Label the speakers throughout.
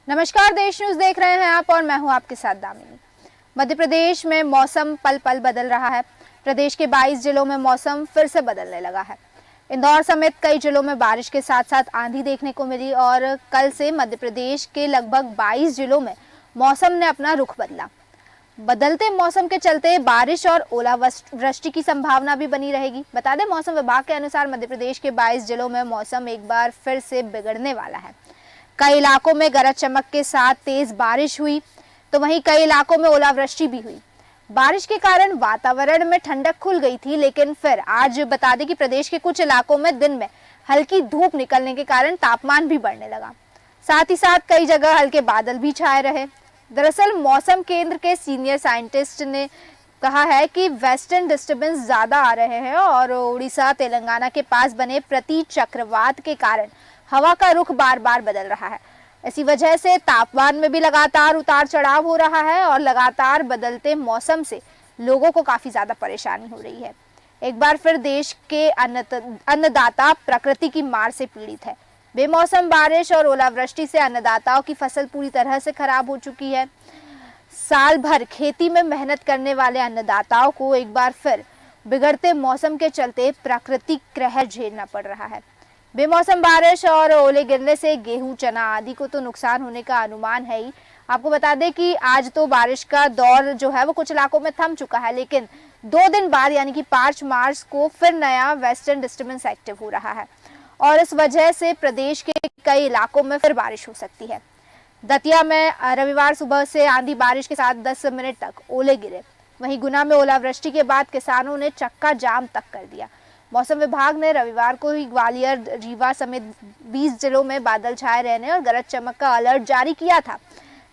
Speaker 1: नमस्कार, देश न्यूज देख रहे हैं आप और मैं हूं आपके साथ दामिनी। मध्य प्रदेश में मौसम पल पल बदल रहा है। प्रदेश के 22 जिलों में मौसम फिर से बदलने लगा है। इंदौर समेत कई जिलों में बारिश के साथ साथ आंधी देखने को मिली और कल से मध्य प्रदेश के लगभग 22 जिलों में मौसम ने अपना रुख बदला। बदलते मौसम के चलते बारिश और ओलावृष्टि की संभावना भी बनी रहेगी। बता दें, मौसम विभाग के अनुसार मध्य प्रदेश के 22 जिलों में मौसम एक बार फिर से बिगड़ने वाला है। कई इलाकों में गरज चमक के साथ तेज बारिश हुई तो वहीं कई इलाकों में ओलावृष्टि भी हुई। बारिश के कारण वातावरण में ठंडक खुल गई थी, लेकिन फिर आज बता दें कि प्रदेश के कुछ इलाकों में दिन में हल्की धूप निकलने के कारण तापमान भी बढ़ने लगा। साथ ही साथ कई जगह हल्के बादल भी छाए रहे। दरअसल मौसम केंद्र के सीनियर साइंटिस्ट ने कहा है कि वेस्टर्न डिस्टर्बेंस ज्यादा आ रहे हैं और उड़ीसा तेलंगाना के पास बने प्रति चक्रवात के कारण हवा का रुख बार बार बदल रहा है। इसी वजह से तापमान में भी लगातार उतार चढ़ाव हो रहा है और लगातार बदलते मौसम से लोगों को काफी ज्यादा परेशानी हो रही है। एक बार फिर देश के अन्नदाता प्रकृति की मार से पीड़ित है। बेमौसम बारिश और ओलावृष्टि से अन्नदाताओं की फसल पूरी तरह से खराब हो चुकी है। साल भर खेती में मेहनत करने वाले अन्नदाताओं को एक बार फिर बिगड़ते मौसम के चलते प्राकृतिक कहर झेलना पड़ रहा है। बेमौसम बारिश और ओले गिरने से गेहूं, चना आदि को तो नुकसान होने का अनुमान है ही। आपको बता दें कि आज तो बारिश का दौर जो है वो कुछ इलाकों में थम चुका है, लेकिन 2 दिन बाद यानी कि 5 मार्च को फिर नया वेस्टर्न डिस्टर्बेंस एक्टिव हो रहा है और इस वजह से प्रदेश के कई इलाकों में फिर बारिश हो सकती है। दतिया में रविवार सुबह से आंधी बारिश के साथ 10 मिनट तक ओले गिरे। वहीं गुना में ओलावृष्टि के बाद किसानों ने चक्का जाम तक कर दिया। मौसम विभाग ने रविवार को ही ग्वालियर, रीवा समेत 20 जिलों में बादल छाए रहने और गरज चमक का अलर्ट जारी किया था।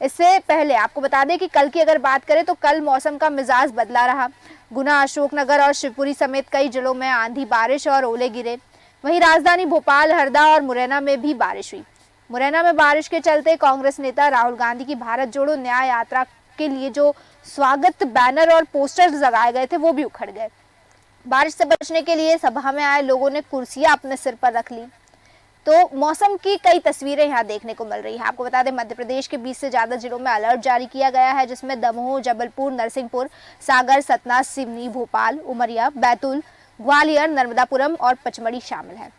Speaker 1: इससे पहले आपको बता दें कि कल की अगर बात करें तो कल मौसम का मिजाज बदला रहा। गुना, अशोकनगर और शिवपुरी समेत कई जिलों में आंधी बारिश और ओले गिरे। वहीं राजधानी भोपाल, हरदा और मुरैना में भी बारिश हुई। मुरैना में बारिश के चलते कांग्रेस नेता राहुल गांधी की भारत जोड़ो न्याय यात्रा के लिए जो स्वागत बैनर और पोस्टर्स लगाए गए थे वो भी उखड़ गए। बारिश से बचने के लिए सभा में आए लोगों ने कुर्सियां अपने सिर पर रख ली। तो मौसम की कई तस्वीरें यहाँ देखने को मिल रही है। आपको बता दें, मध्य प्रदेश के 20 से ज्यादा जिलों में अलर्ट जारी किया गया है, जिसमें दमोह, जबलपुर, नरसिंहपुर, सागर, सतना, सिवनी, भोपाल, उमरिया, बैतूल, ग्वालियर, नर्मदापुरम और पचमढ़ी शामिल है।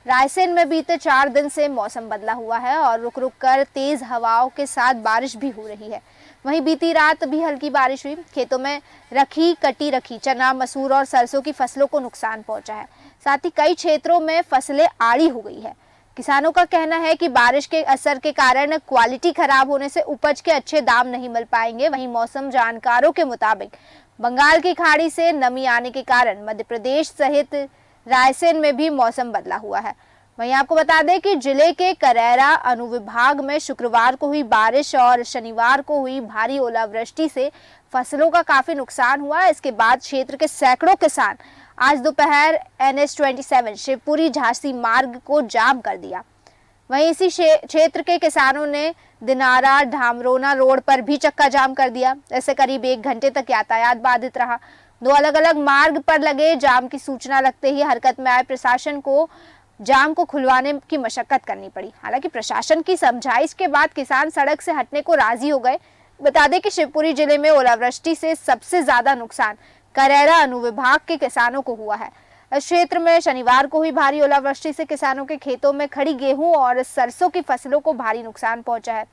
Speaker 1: रायसेन में बीते 4 दिन से मौसम बदला हुआ है और रुक रुक कर तेज हवाओं के साथ बारिश भी हो रही है। वहीं बीती रात भी हल्की बारिश हुई। खेतों में कटी रखी चना, मसूर और सरसों की फसलों को नुकसान पहुंचा है। साथ ही कई क्षेत्रों में फसलें आड़ी हो गई है। किसानों का कहना है कि बारिश के असर के कारण क्वालिटी खराब होने से उपज के अच्छे दाम नहीं मिल पाएंगे। वहीं मौसम जानकारों के मुताबिक बंगाल की खाड़ी से नमी आने के कारण मध्य प्रदेश सहित रायसेन में भी मौसम बदला हुआ है। वहीं आपको बता दें कि जिले के करैरा अनुविभाग में शुक्रवार को हुई बारिश और शनिवार को हुई भारी ओलावृष्टि से फसलों का काफी नुकसान हुआ। इसके बाद क्षेत्र के सैकड़ों किसान आज दोपहर NH-27 शिवपुरी झांसी मार्ग को जाम कर दिया। वहीं इसी क्षेत्र के किसानों ने दिनारा ढामरोना रोड पर भी चक्का जाम कर दिया। ऐसे करीब 1 घंटे तक यातायात बाधित रहा। 2 अलग अलग मार्ग पर लगे जाम की सूचना लगते ही हरकत में आए प्रशासन को जाम को खुलवाने की मशक्कत करनी पड़ी। हालांकि प्रशासन की समझाइश के बाद किसान सड़क से हटने को राजी हो गए। बता दें कि शिवपुरी जिले में ओलावृष्टि से सबसे ज्यादा नुकसान करैरा अनुविभाग के किसानों को हुआ है। इस क्षेत्र में शनिवार को हुई भारी ओलावृष्टि से किसानों के खेतों में खड़ी गेहूं और सरसों की फसलों को भारी नुकसान पहुंचा है।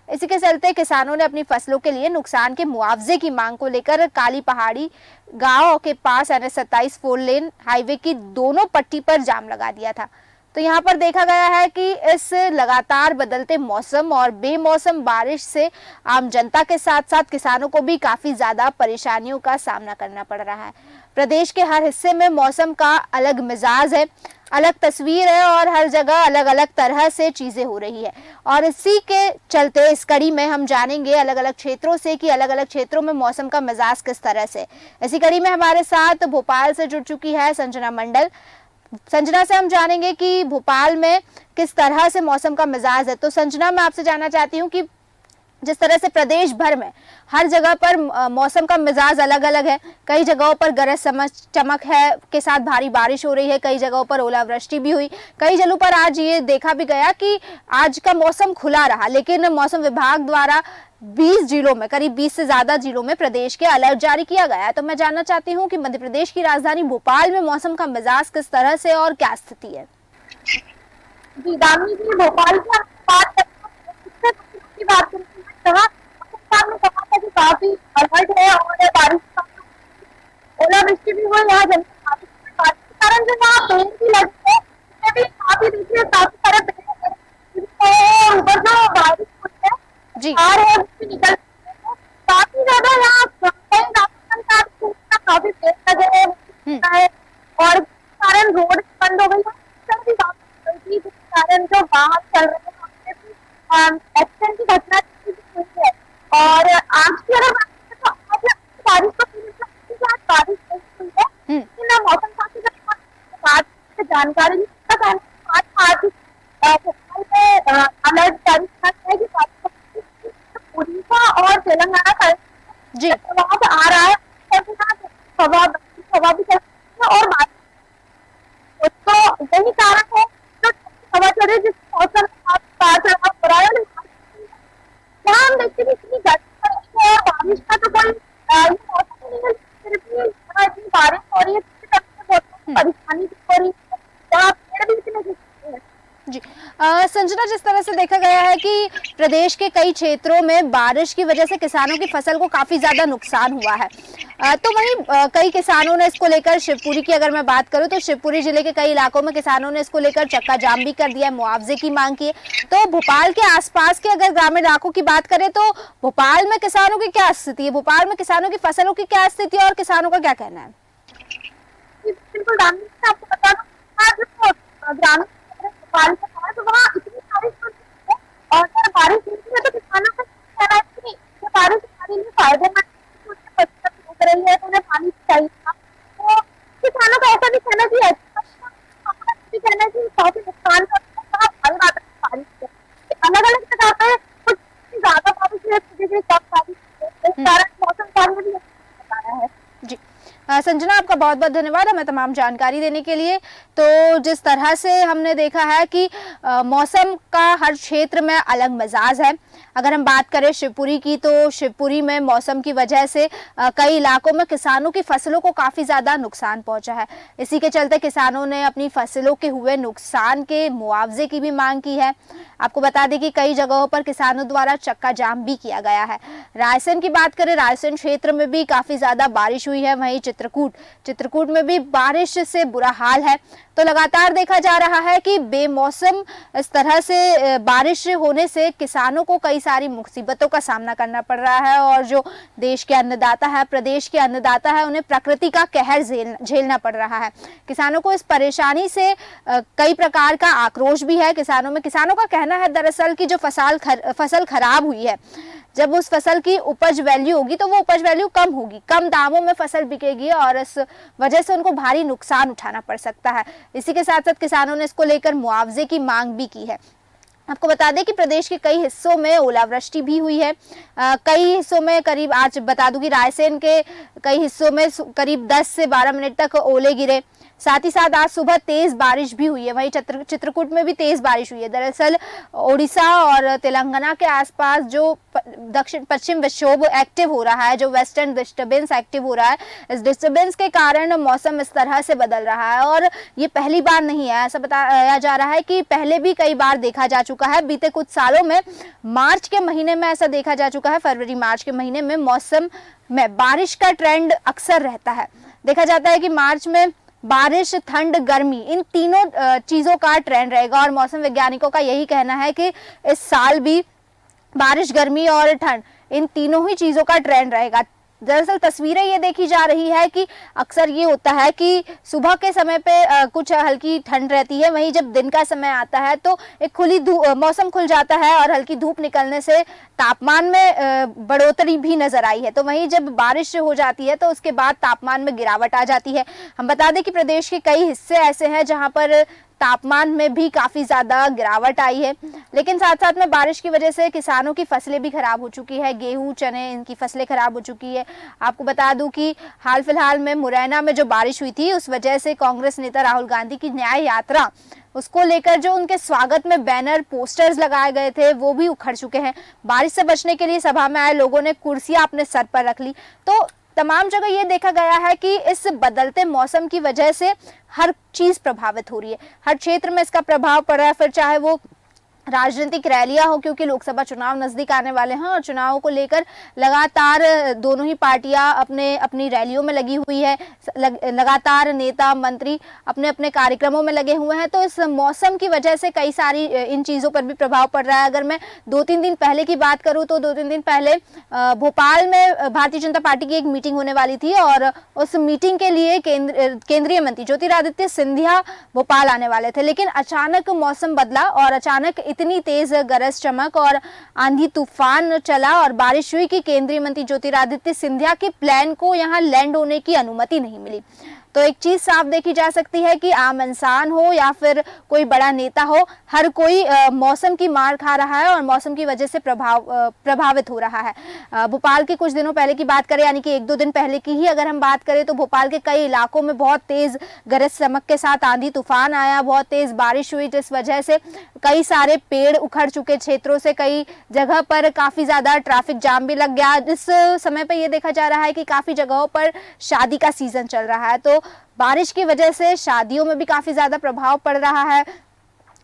Speaker 1: इसी के चलते किसानों ने अपनी फसलों के लिए नुकसान के मुआवजे की मांग को लेकर काली पहाड़ी गांव के पास NH-27 4 लेन हाईवे की दोनों पट्टी पर जाम लगा दिया था। तो यहाँ पर देखा गया है कि इस लगातार बदलते मौसम और बेमौसम बारिश से आम जनता के साथ साथ किसानों को भी काफी ज्यादा परेशानियों का सामना करना पड़ रहा है। प्रदेश के हर हिस्से में मौसम का अलग मिजाज है, अलग तस्वीर है और हर जगह अलग अलग तरह से चीजें हो रही है। और इसी के चलते इस कड़ी में हम जानेंगे अलग अलग क्षेत्रों से कि अलग अलग क्षेत्रों में मौसम का मिजाज किस तरह से। इसी कड़ी में हमारे साथ भोपाल से जुड़ चुकी है संजना मंडल। संजना से हम जानेंगे कि भोपाल में किस तरह से मौसम का मिजाज है। तो संजना, मैं आपसे जानना चाहती हूँ कि जिस तरह से प्रदेश भर में हर जगह पर मौसम का मिजाज अलग अलग है। कई जगहों पर गरज चमक है के साथ भारी बारिश हो रही है, कई जगहों पर ओलावृष्टि भी हुई, कई जगहों पर आज ये देखा भी गया कि आज का मौसम खुला रहा, लेकिन मौसम विभाग द्वारा 20 जिलों में, करीब 20 से ज्यादा जिलों में प्रदेश के अलर्ट जारी किया गया है। तो मैं जानना चाहती हूँ कि मध्य प्रदेश की राजधानी भोपाल में मौसम का मिजाज किस तरह से और क्या स्थिति है।
Speaker 2: जी दामिनी जी, भोपाल की बात करें जहाँ ने कहा था कि काफी अलर्ट है और बारिश का ओलावृष्टि भी हुई। यहाँ बारिश के कारण जो यहाँ पेड़ भी लगे हैं उसमें भी काफी देखिए काफी सारे पेड़ ऊपर जो बारिश हुई है
Speaker 1: जी
Speaker 2: निकल काफी ज्यादा यहाँ काफी पेड़ लगे हैं और कारण रोड बंद हो गई है, जिस कारण जो वाहन चल रहे हैं एक्सीडेंट की घटना हुई है। और आज की अगर बात करें तो आज बारिश को बारिश हुई है, लेकिन मौसम काफी जानकारी अलर्ट जारी किया है कि उड़ीसा और तेलंगाना साइड
Speaker 1: जी
Speaker 2: वहां से आ रहा है, हवा भी चल रही है और तो यही कारण है जो हवा चल रही है, जिस मौसम चढ़ाव हो रहा है। यहाँ हम देखते हैं इतनी गर्मी है, बारिश का तो कोई मौसम नहीं है, फिर भी इतनी बारिश हो रही है, परेशानी हो रही है, यहाँ पेड़ भी इतने गिरते हैं।
Speaker 1: जी संजना, जिस तरह से देखा गया है कि प्रदेश के कई क्षेत्रों में बारिश की वजह से किसानों की फसल को काफी ज्यादा नुकसान हुआ है, तो वहीं कई किसानों ने इसको लेकर, शिवपुरी की अगर मैं बात करूं तो शिवपुरी जिले के कई इलाकों में किसानों ने इसको लेकर चक्का जाम भी कर दिया है, मुआवजे की मांग की है। तो भोपाल के आसपास के अगर ग्रामीण इलाकों की बात करें तो भोपाल में किसानों की क्या स्थिति है, भोपाल में किसानों की फसलों की क्या स्थिति है और किसानों का क्या कहना है।
Speaker 2: बिल्कुल आपको बता दूं, ग्रामीण भोपाल का है तो वहाँ इतनी बारिश होती है और अगर बारिश होती है तो किसानों का कहना है कि ये बारिश हमारे लिए फायदेमंद रही है, तो उन्हें पानी चाहिए था। तो किसानों का ऐसा भी कहना चाहिए, कहना चाहिए काफी नुकसान अलग अलग जगह पे कुछ ज्यादा बारिश है, कम बारिश है, इस कारण मौसम भी बता रहा है।
Speaker 1: जी संजना, आपका बहुत बहुत धन्यवाद हमें तमाम जानकारी देने के लिए। तो जिस तरह से हमने देखा है कि मौसम का हर क्षेत्र में अलग मिजाज है। अगर हम बात करें शिवपुरी की तो शिवपुरी में मौसम की वजह से कई इलाकों में किसानों की फसलों को काफ़ी ज़्यादा नुकसान पहुंचा है। इसी के चलते किसानों ने अपनी फसलों के हुए नुकसान के मुआवजे की भी मांग की है। आपको बता दें कि कई जगहों पर किसानों द्वारा चक्का जाम भी किया गया है। रायसेन की बात करें, रायसेन क्षेत्र में भी काफ़ी ज़्यादा बारिश हुई है। वहीं चित्रकूट में भी बारिश से बुरा हाल है। तो लगातार देखा जा रहा है कि बेमौसम इस तरह से बारिश होने से किसानों को कई सारी मुसीबतों का सामना करना पड़ रहा है और जो देश के अन्नदाता है, प्रदेश के अन्नदाता है, उन्हें प्रकृति का कहर झेलना पड़ रहा है। किसानों को इस परेशानी से कई प्रकार का आक्रोश भी है किसानों में। किसानों का कहना है दरअसल कि जो फसल खराब हुई है, जब उस फसल की उपज वैल्यू होगी तो वो उपज वैल्यू कम होगी, कम दामों में फसल बिकेगी और इस वजह से उनको भारी नुकसान उठाना पड़ सकता है। इसी के साथ साथ किसानों ने इसको लेकर मुआवजे की मांग भी की है। आपको बता दें कि प्रदेश के कई हिस्सों में ओलावृष्टि भी हुई है। कई हिस्सों में करीब, आज बता दूं कि रायसेन के कई हिस्सों में करीब 10 से 12 मिनट तक ओले गिरे। साथ ही साथ आज सुबह तेज बारिश भी हुई है। वहीं चित्रकूट में भी तेज बारिश हुई है। दरअसल ओडिशा और तेलंगाना के आसपास जो दक्षिण पश्चिम विक्षोभ एक्टिव हो रहा है, जो वेस्टर्न डिस्टर्बेंस एक्टिव हो रहा है, इस डिस्टर्बेंस के कारण मौसम इस तरह से बदल रहा है और ये पहली बार नहीं है। ऐसा बताया जा रहा है कि पहले भी कई बार देखा जा चुका है। बीते कुछ सालों में मार्च के महीने में ऐसा देखा जा चुका है, फरवरी मार्च के महीने में मौसम में बारिश का ट्रेंड अक्सर रहता है। देखा जाता है कि मार्च में बारिश, ठंड, गर्मी, इन तीनों चीज़ों का ट्रेंड रहेगा और मौसम वैज्ञानिकों का यही कहना है कि इस साल भी बारिश, गर्मी और ठंड, इन तीनों ही चीज़ों का ट्रेंड रहेगा। दरअसल तस्वीरें ये देखी जा रही है कि अक्सर ये होता है कि सुबह के समय पे कुछ हल्की ठंड रहती है, वहीं जब दिन का समय आता है तो एक खुली मौसम खुल जाता है और हल्की धूप निकलने से तापमान में बढ़ोतरी भी नजर आई है। तो वहीं जब बारिश हो जाती है तो उसके बाद तापमान में गिरावट आ जाती है। हम बता दें कि प्रदेश के कई हिस्से ऐसे हैं जहाँ पर तापमान में भी काफ़ी ज़्यादा गिरावट आई है, लेकिन साथ साथ में बारिश की वजह से किसानों की फसलें भी खराब हो चुकी है। गेहूं, चने, इनकी फसलें खराब हो चुकी है। आपको बता दूं कि हाल फिलहाल में मुरैना में जो बारिश हुई थी, उस वजह से कांग्रेस नेता राहुल गांधी की न्याय यात्रा, उसको लेकर जो उनके स्वागत में बैनर, पोस्टर्स लगाए गए थे, वो भी उखड़ चुके हैं। बारिश से बचने के लिए सभा में आए लोगों ने कुर्सियां अपने सर पर रख ली। तो तमाम जगह ये देखा गया है कि इस बदलते मौसम की वजह से हर चीज प्रभावित हो रही है, हर क्षेत्र में इसका प्रभाव पड़ रहा है। फिर चाहे वो राजनीतिक रैलियां हो, क्योंकि लोकसभा चुनाव नजदीक आने वाले हैं और चुनावों को लेकर लगातार दोनों ही पार्टियां अपनी रैलियों में लगी हुई है। लगातार नेता मंत्री अपने अपने कार्यक्रमों में लगे हुए हैं। तो इस मौसम की वजह से कई सारी इन चीज़ों पर भी प्रभाव पड़ रहा है। अगर मैं 2-3 दिन पहले की बात करूं तो 2-3 दिन पहले भोपाल में भारतीय जनता पार्टी की एक मीटिंग होने वाली थी और उस मीटिंग के लिए केंद्रीय मंत्री ज्योतिरादित्य सिंधिया भोपाल आने वाले थे, लेकिन अचानक मौसम बदला और अचानक इतनी तेज गरज चमक और आंधी तूफान चला और बारिश हुई कि केंद्रीय मंत्री ज्योतिरादित्य सिंधिया के प्लान को यहां लैंड होने की अनुमति नहीं मिली। तो एक चीज साफ देखी जा सकती है कि आम इंसान हो या फिर कोई बड़ा नेता हो, हर कोई मौसम की मार खा रहा है और मौसम की वजह से प्रभावित हो रहा है। भोपाल के कुछ दिनों पहले की बात करें, यानी कि 1-2 दिन पहले की ही अगर हम बात करें, तो भोपाल के कई इलाकों में बहुत तेज गरज चमक के साथ आंधी तूफान आया, बहुत तेज बारिश हुई, जिस वजह से कई सारे पेड़ उखड़ चुके क्षेत्रों से, कई जगह पर काफी ज्यादा ट्रैफिक जाम भी लग गया। इस समय पे ये देखा जा रहा है कि काफी जगहों पर शादी का सीजन चल रहा है, तो बारिश की वजह से शादियों में भी काफी ज्यादा प्रभाव पड़ रहा है।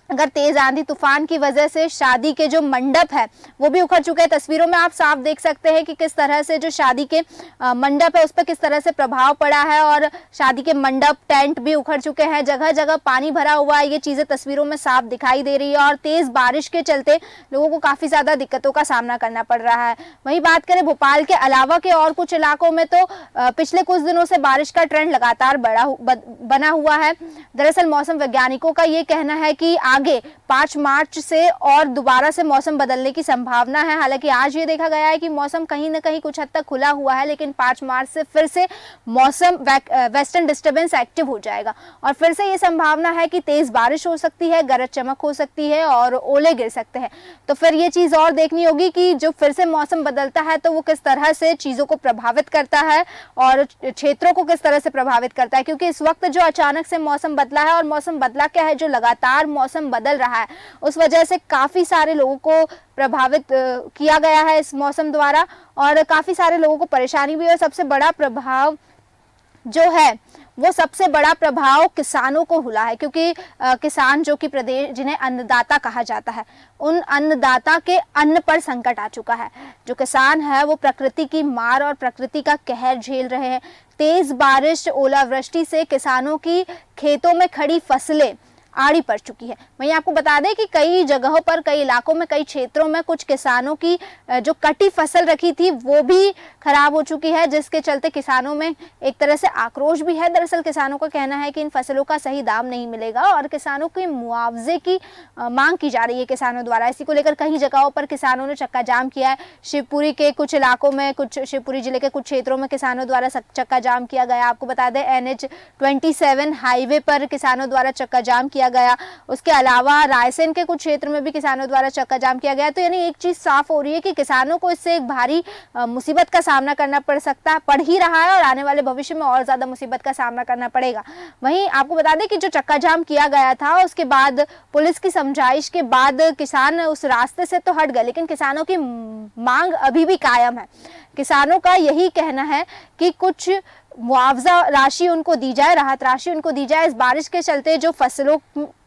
Speaker 1: अगर तेज आंधी तूफान की वजह से शादी के जो मंडप है वो भी उखड़ चुके हैं। तस्वीरों में आप साफ देख सकते हैं कि किस तरह से जो शादी के मंडप है उस पर किस तरह से प्रभाव पड़ा है और शादी के मंडप, टेंट भी उखड़ चुके हैं, जगह जगह पानी भरा हुआ है। ये चीजें तस्वीरों में साफ दिखाई दे रही है और तेज बारिश के चलते लोगों को काफी ज्यादा दिक्कतों का सामना करना पड़ रहा है। वहीं बात करें भोपाल के अलावा के और कुछ इलाकों में, तो पिछले कुछ दिनों से बारिश का ट्रेंड लगातार बना हुआ है। दरअसल मौसम वैज्ञानिकों का ये कहना है कि आगे 5 मार्च से और दोबारा से मौसम बदलने की संभावना है। हालांकि आज ये देखा गया है कि मौसम कहीं ना कहीं कुछ हद तक खुला हुआ है, लेकिन 5 मार्च से फिर से मौसम वेस्टर्न डिस्टर्बेंस एक्टिव हो जाएगा और फिर से ये संभावना है कि तेज बारिश हो सकती है, गरज चमक हो सकती है और ओले गिर सकते हैं। तो फिर ये चीज और देखनी होगी कि जो फिर से मौसम बदलता है तो वो किस तरह से चीजों को प्रभावित करता है और क्षेत्रों को किस तरह से प्रभावित करता है, क्योंकि इस वक्त जो अचानक से मौसम बदला है, और मौसम बदला क्या है, जो लगातार मौसम बदल रहा है, उस वजह से काफी सारे लोगों को प्रभावित किया गया है इस मौसम द्वारा और काफी सारे लोगों को परेशानी भी है। सबसे बड़ा प्रभाव जो है वो सबसे बड़ा प्रभाव किसानों को हुआ है, क्योंकि किसान जो कि प्रदेश जिन्हें अन्नदाता कहा जाता है, उन अन्नदाता के अन्न पर संकट आ चुका है। जो किसान है वो प्रकृति की मार और प्रकृति का कहर झेल रहे हैं। तेज बारिश, ओलावृष्टि से किसानों की खेतों में खड़ी फसलें आड़ी पड़ चुकी है। वहीं आपको बता दें कि कई जगहों पर, कई इलाकों में, कई क्षेत्रों में कुछ किसानों की जो कटी फसल रखी थी वो भी खराब हो चुकी है, जिसके चलते किसानों में एक तरह से आक्रोश भी है। दरअसल किसानों का कहना है कि इन फसलों का सही दाम नहीं मिलेगा और किसानों के मुआवजे की मांग की जा रही है किसानों द्वारा। इसी को लेकर कई जगहों पर किसानों ने चक्का जाम किया है। शिवपुरी के कुछ इलाकों में, शिवपुरी जिले के कुछ क्षेत्रों में किसानों द्वारा चक्का जाम किया गया। आपको बता दें NH 27 हाईवे पर किसानों द्वारा चक्का जाम किया गया। उसके अलावा रायसेन के कुछ क्षेत्र में भी किसानों द्वारा चक्का जाम किया गया। तो यानी एक चीज साफ हो रही है कि किसानों को इससे एक भारी मुसीबत का सामना करना पड़ ही रहा है और आने वाले भविष्य में और ज्यादा मुसीबत का सामना करना पड़ेगा। वहीं आपको बता दें कि जो चक्का जाम किया गया था उसके बाद पुलिस की समझाइश के बाद किसान उस रास्ते से तो हट गए, लेकिन किसानों की मांग अभी भी कायम है। किसानों का यही कहना है कि कुछ मुआवजा राशि उनको दी जाए, राहत राशि उनको दी जाए। इस बारिश के चलते जो फसलों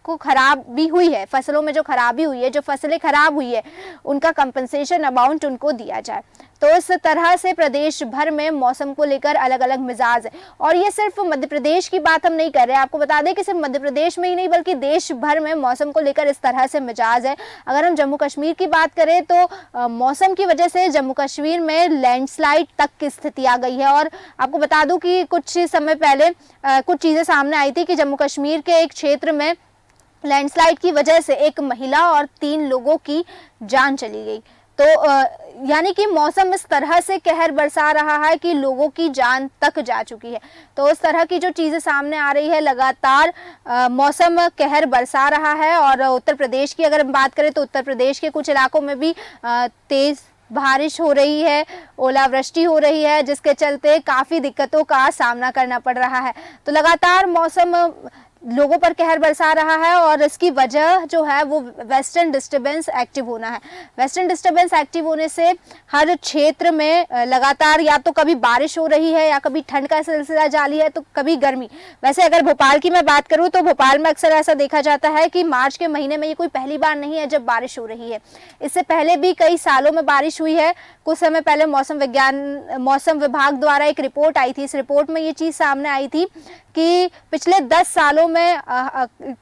Speaker 1: को खराब भी हुई है, फसलों में जो खराबी हुई है, जो फसलें खराब हुई है, उनका कंपनसेशन अमाउंट उनको दिया जाए। तो इस तरह से प्रदेश भर में मौसम को लेकर अलग अलग मिजाज है। और ये सिर्फ मध्य प्रदेश की बात हम नहीं कर रहे हैं, आपको बता दें कि सिर्फ मध्य प्रदेश में ही नहीं बल्कि देश भर में मौसम को लेकर इस तरह से मिजाज है। अगर हम जम्मू कश्मीर की बात करें तो मौसम की वजह से जम्मू कश्मीर में लैंडस्लाइड तक की स्थिति आ गई है। और आपको बता दूं कि कुछ समय पहले कुछ चीजें सामने आई थी कि जम्मू कश्मीर के एक क्षेत्र में लैंडस्लाइड की वजह से एक महिला और 3 लोगों की जान चली गई। तो यानी कि मौसम इस तरह से कहर बरसा रहा है कि लोगों की जान तक जा चुकी है। तो उस तरह की जो चीज़ें सामने आ रही है, लगातार मौसम कहर बरसा रहा है। और उत्तर प्रदेश की अगर हम बात करें तो उत्तर प्रदेश के कुछ इलाकों में भी तेज़ बारिश हो रही है, ओलावृष्टि हो रही है, जिसके चलते काफ़ी दिक्कतों का सामना करना पड़ रहा है। तो लगातार मौसम लोगों पर कहर बरसा रहा है और इसकी वजह जो है वो वेस्टर्न डिस्टर्बेंस एक्टिव होना है। वेस्टर्न डिस्टर्बेंस एक्टिव होने से हर क्षेत्र में लगातार या तो कभी बारिश हो रही है या कभी ठंड का सिलसिला जारी है तो कभी गर्मी। वैसे अगर भोपाल की मैं बात करूं तो भोपाल में अक्सर ऐसा देखा जाता है कि मार्च के महीने में ये कोई पहली बार नहीं है जब बारिश हो रही है। इससे पहले भी कई सालों में बारिश हुई है। कुछ समय पहले मौसम विभाग द्वारा एक रिपोर्ट आई थी। इस रिपोर्ट में ये चीज़ सामने आई थी कि पिछले 10 सालों में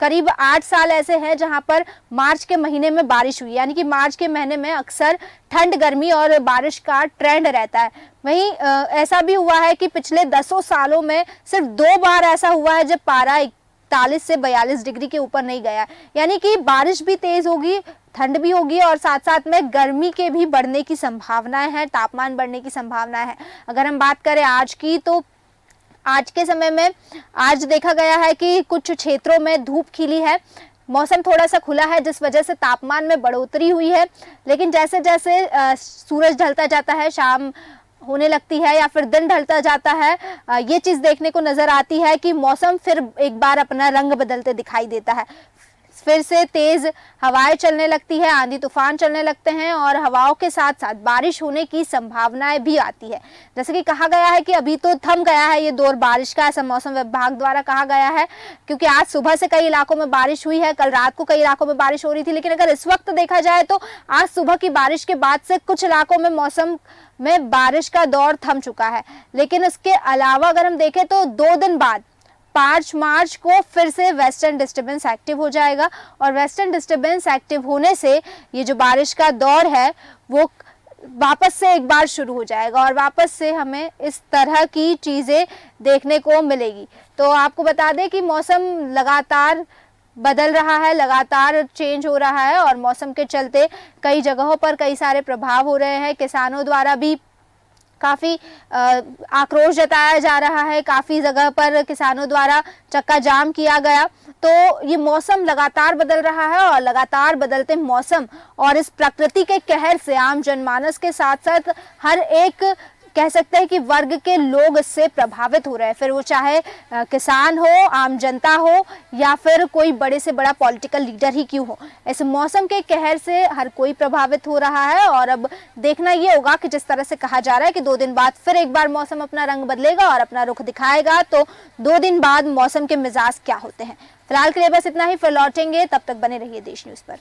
Speaker 1: करीब 8 साल ऐसे हैं जहां पर मार्च के महीने में बारिश हुई, यानी कि मार्च के महीने में अक्सर ठंड, गर्मी और बारिश का ट्रेंड रहता है। वहीं ऐसा भी हुआ है कि पिछले 10 सालों में सिर्फ 2 बार ऐसा हुआ है जब पारा 41 से 42 डिग्री के ऊपर नहीं गया। यानी कि बारिश भी तेज होगी, ठंड भी होगी और साथ साथ में गर्मी के भी बढ़ने की संभावनाएं हैं, तापमान बढ़ने की संभावनाएं हैं। अगर हम बात करें आज की, तो आज के समय में आज देखा गया है कि कुछ क्षेत्रों में धूप खिली है, मौसम थोड़ा सा खुला है जिस वजह से तापमान में बढ़ोतरी हुई है। लेकिन जैसे जैसे सूरज ढलता जाता है, शाम होने लगती है या फिर दिन ढलता जाता है, ये चीज़ देखने को नज़र आती है कि मौसम फिर एक बार अपना रंग बदलते दिखाई देता है। फिर से तेज़ हवाएं चलने लगती है, आंधी तूफान चलने लगते हैं और हवाओं के साथ साथ बारिश होने की संभावनाएं भी आती है। जैसे कि कहा गया है कि अभी तो थम गया है ये दौर बारिश का, ऐसा मौसम विभाग द्वारा कहा गया है, क्योंकि आज सुबह से कई इलाकों में बारिश हुई है, कल रात को कई इलाकों में बारिश हो रही थी। लेकिन अगर इस वक्त देखा जाए तो आज सुबह की बारिश के बाद से कुछ इलाकों में मौसम में बारिश का दौर थम चुका है। लेकिन इसके अलावा अगर हम देखें तो 2 दिन बाद 5 मार्च को फिर से वेस्टर्न डिस्टर्बेंस एक्टिव हो जाएगा और वेस्टर्न डिस्टर्बेंस एक्टिव होने से ये जो बारिश का दौर है वो वापस से एक बार शुरू हो जाएगा और वापस से हमें इस तरह की चीज़ें देखने को मिलेगी। तो आपको बता दें कि मौसम लगातार बदल रहा है, लगातार चेंज हो रहा है और मौसम के चलते कई जगहों पर कई सारे प्रभाव हो रहे हैं। किसानों द्वारा भी काफ़ी आक्रोश जताया जा रहा है, काफ़ी जगह पर किसानों द्वारा चक्का जाम किया गया। तो ये मौसम लगातार बदल रहा है और लगातार बदलते मौसम और इस प्रकृति के कहर से आम जनमानस के साथ साथ हर एक कह सकते हैं कि वर्ग के लोग इससे प्रभावित हो रहे हैं, फिर वो चाहे किसान हो, आम जनता हो या फिर कोई बड़े से बड़ा पॉलिटिकल लीडर ही क्यों हो। इस मौसम के कहर से हर कोई प्रभावित हो रहा है और अब देखना ये होगा कि जिस तरह से कहा जा रहा है कि 2 दिन बाद फिर एक बार मौसम अपना रंग बदलेगा और अपना रुख दिखाएगा, तो 2 दिन बाद मौसम के मिजाज क्या होते हैं। फिलहाल के लिए बस इतना ही, फिर लौटेंगे, तब तक बने रहिए देश न्यूज़ पर।